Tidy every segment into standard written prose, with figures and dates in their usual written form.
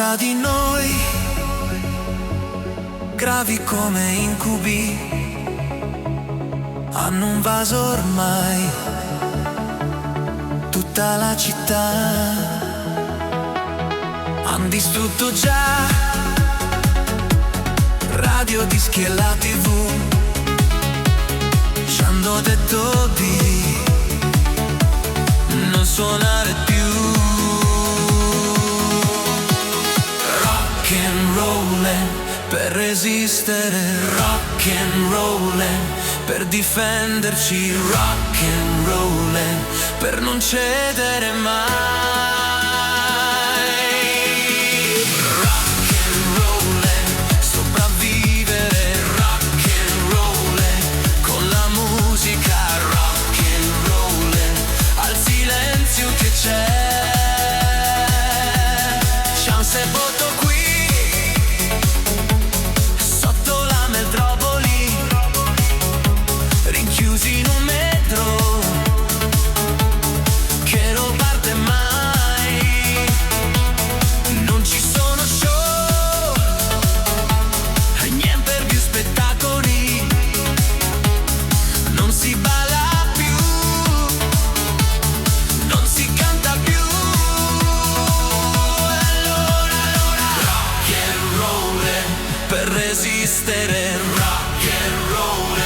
tra di noi, gravi come incubi, hanno un vaso ormai, tutta la città, han distrutto già radio, dischi e la TV, ci hanno detto di non suonare più. Rock and rollin', per resistere, rock and rollin', per difenderci, rock and rollin', per non cedere mai. Rock and rollin', sopravvivere, rock and rollin', con la musica, rock and rollin', al silenzio che c'è. C'è un sepolto qui, sotto la metropoli, rinchiusi in un metro che non parte mai. Non ci sono show, niente più spettacoli, non si balla più, non si canta più. Rock and roll, per resistere, rock and roll,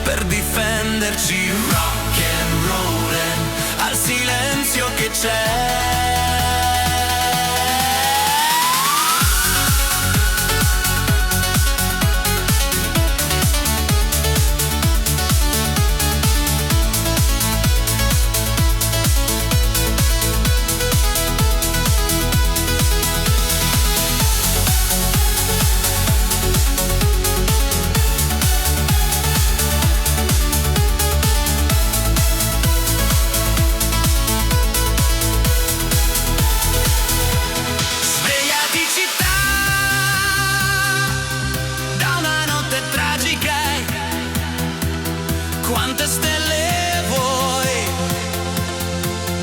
per difenderci, rock and roll, al silenzio che c'è. Svegliati città, da una notte tragica, quante stelle vuoi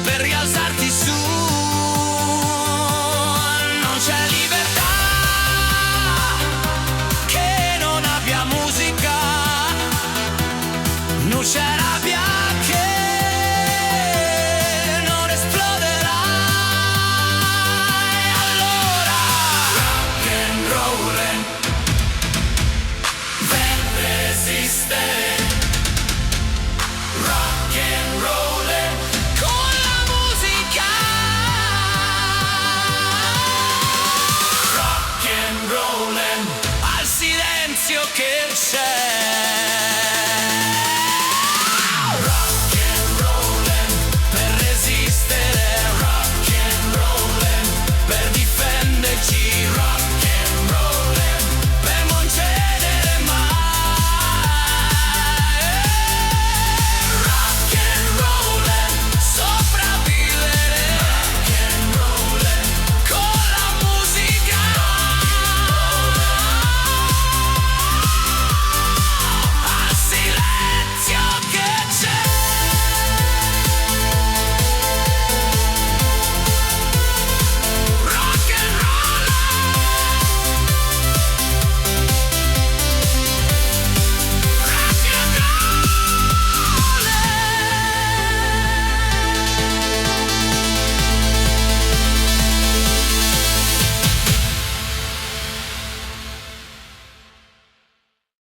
per rialzarti su? Non c'è libertà che non abbia musica, non c'è rabbia che non esploderà. Allora rock and rollin', per resistere, rock and rollin', con la musica, rock and rollin', al silenzio che c'è.